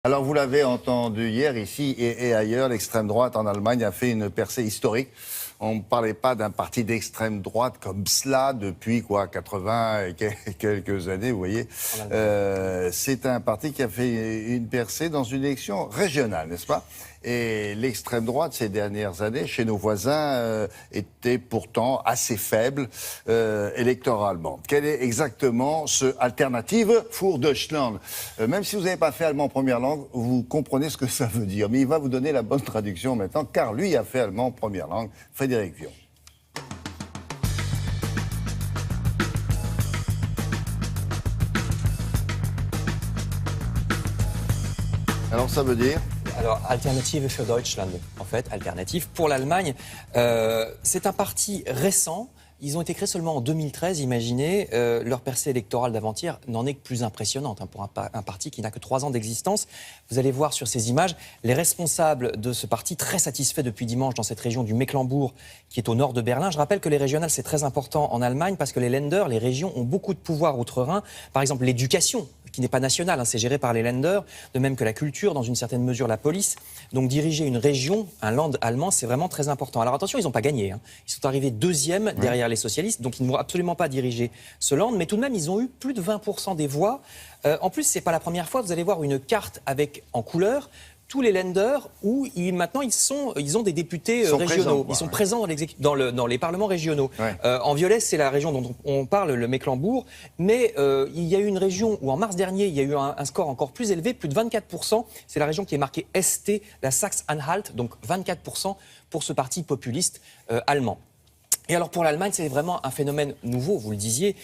Alors, vous l'avez entendu hier, ici et ailleurs, l'extrême droite en Allemagne a fait une percée historique. On ne parlait pas d'un parti d'extrême droite comme cela depuis 80 et quelques années, vous voyez. C'est un parti qui a fait une percée dans une élection régionale, n'est-ce pas? Et l'extrême droite, ces dernières années, chez nos voisins, était pourtant assez faible électoralement. Quel est exactement ce Alternative für Deutschland? Même si vous n'avez pas fait allemand première langue, vous comprenez ce que ça veut dire. Mais il va vous donner la bonne traduction maintenant, car lui a fait allemand première langue, Frédéric Vion. Alors ça veut dire? Alors, Alternative für Deutschland, en fait, alternative pour l'Allemagne. C'est un parti récent. Ils ont été créés seulement en 2013, imaginez. Leur percée électorale d'avant-hier n'en est que plus impressionnante pour un parti qui n'a que 3 ans d'existence. Vous allez voir sur ces images les responsables de ce parti, très satisfaits depuis dimanche dans cette région du Mecklembourg, qui est au nord de Berlin. Je rappelle que les régionales, c'est très important en Allemagne parce que les Länder, les régions, ont beaucoup de pouvoir outre-Rhin. Par exemple, l'éducation, qui n'est pas nationale, c'est géré par les Länder, de même que la culture, dans une certaine mesure la police. Donc diriger une région, un land allemand, c'est vraiment très important. Alors attention, ils n'ont pas gagné. Ils sont arrivés deuxième derrière les socialistes, donc ils ne vont absolument pas diriger ce land, mais tout de même, ils ont eu plus de 20% des voix. En plus, ce n'est pas la première fois, vous allez voir une carte avec en couleur tous les Länder où maintenant ils ont des députés régionaux. Ils sont présents dans les parlements régionaux. En violet, c'est la région dont on parle, le Mecklembourg. Mais il y a eu une région où en mars dernier, il y a eu un score encore plus élevé, plus de 24%. C'est la région qui est marquée ST, la Saxe-Anhalt, donc 24% pour ce parti populiste allemand. Et alors pour l'Allemagne, c'est vraiment un phénomène nouveau, vous le disiez,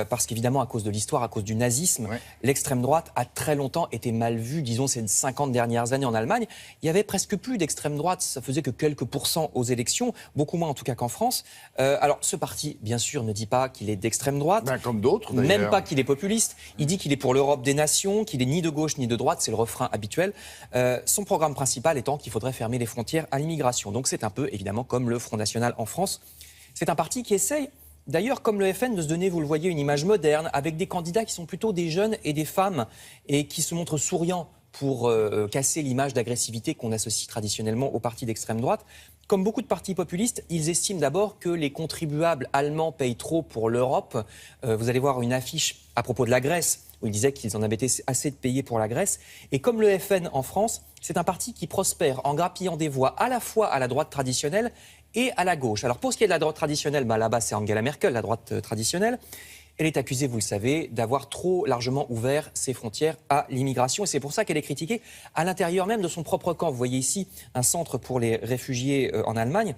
parce qu'évidemment, à cause de l'histoire, à cause du nazisme, l'extrême droite a très longtemps été mal vue, disons ces 50 dernières années en Allemagne. Il y avait presque plus d'extrême droite, ça faisait que quelques pourcents aux élections, beaucoup moins en tout cas qu'en France. Alors ce parti, bien sûr, ne dit pas qu'il est d'extrême droite, comme d'autres d'ailleurs. Même pas qu'il est populiste, il dit qu'il est pour l'Europe des nations, qu'il est ni de gauche ni de droite, c'est le refrain habituel. Son programme principal étant qu'il faudrait fermer les frontières à l'immigration. Donc c'est un peu, évidemment, comme le Front National en France. C'est un parti qui essaye, d'ailleurs, comme le FN, de se donner, vous le voyez, une image moderne, avec des candidats qui sont plutôt des jeunes et des femmes, et qui se montrent souriants pour casser l'image d'agressivité qu'on associe traditionnellement aux partis d'extrême droite. Comme beaucoup de partis populistes, ils estiment d'abord que les contribuables allemands payent trop pour l'Europe. Vous allez voir une affiche à propos de la Grèce, où ils disaient qu'ils en avaient assez de payer pour la Grèce. Et comme le FN en France, c'est un parti qui prospère en grappillant des voix à la fois à la droite traditionnelle et à la gauche. Alors pour ce qui est de la droite traditionnelle, là-bas c'est Angela Merkel, la droite traditionnelle. Elle est accusée, vous le savez, d'avoir trop largement ouvert ses frontières à l'immigration. Et c'est pour ça qu'elle est critiquée à l'intérieur même de son propre camp. Vous voyez ici un centre pour les réfugiés en Allemagne.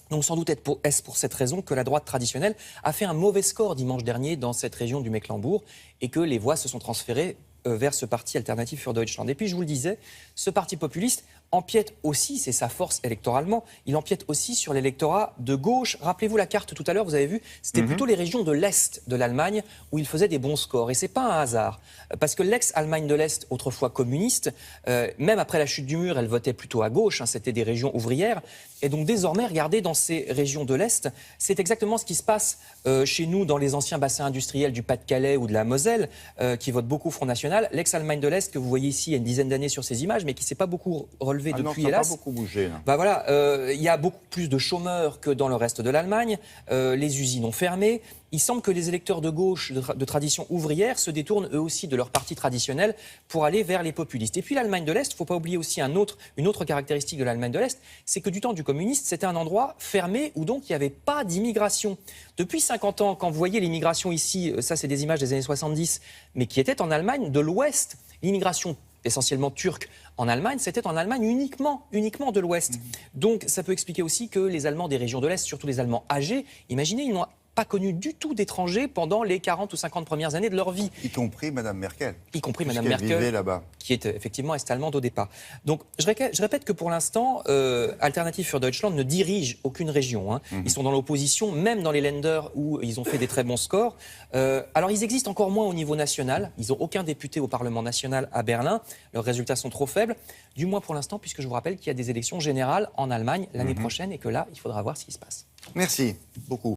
Donc sans doute est-ce pour cette raison que la droite traditionnelle a fait un mauvais score dimanche dernier dans cette région du Mecklembourg et que les voix se sont transférées vers ce parti Alternative für Deutschland. Et puis, je vous le disais, ce parti populiste empiète aussi, c'est sa force électoralement, il empiète aussi sur l'électorat de gauche. Rappelez-vous la carte tout à l'heure, vous avez vu, c'était plutôt les régions de l'Est de l'Allemagne où il faisait des bons scores. Et c'est pas un hasard, parce que l'ex-Allemagne de l'Est, autrefois communiste, même après la chute du mur, elle votait plutôt à gauche, c'était des régions ouvrières. Et donc désormais, regardez, dans ces régions de l'Est, c'est exactement ce qui se passe chez nous dans les anciens bassins industriels du Pas-de-Calais ou de la Moselle, qui votent beaucoup Front National. L'ex-Allemagne de l'Est, que vous voyez ici il y a une dizaine d'années sur ces images, mais qui ne s'est pas beaucoup relevé depuis, non, ça hélas. n'a pas beaucoup bougé. Il y a beaucoup plus de chômeurs que dans le reste de l'Allemagne. Les usines ont fermé. Il semble que les électeurs de gauche, de tradition ouvrière, se détournent eux aussi de leur parti traditionnel pour aller vers les populistes. Et puis l'Allemagne de l'Est, il ne faut pas oublier aussi une autre caractéristique de l'Allemagne de l'Est, c'est que du temps du communiste, c'était un endroit fermé où donc il n'y avait pas d'immigration. Depuis 50 ans, quand vous voyez l'immigration ici, ça c'est des images des années 70, mais qui étaient en Allemagne de l'Ouest, l'immigration essentiellement turque en Allemagne, c'était en Allemagne uniquement de l'Ouest. Donc ça peut expliquer aussi que les Allemands des régions de l'Est, surtout les Allemands âgés, imaginez, ils n'ont pas connu du tout d'étrangers pendant les 40 ou 50 premières années de leur vie. Y compris Mme Merkel. Y compris Mme Merkel, vivait là-bas. Qui est effectivement est-allemande au départ. Donc je répète que pour l'instant, Alternative für Deutschland ne dirige aucune région. Ils sont dans l'opposition, même dans les Länder où ils ont fait des très bons scores. Alors ils existent encore moins au niveau national. Ils n'ont aucun député au Parlement national à Berlin. Leurs résultats sont trop faibles, du moins pour l'instant, puisque je vous rappelle qu'il y a des élections générales en Allemagne l'année prochaine et que là, il faudra voir ce qui se passe. Merci beaucoup.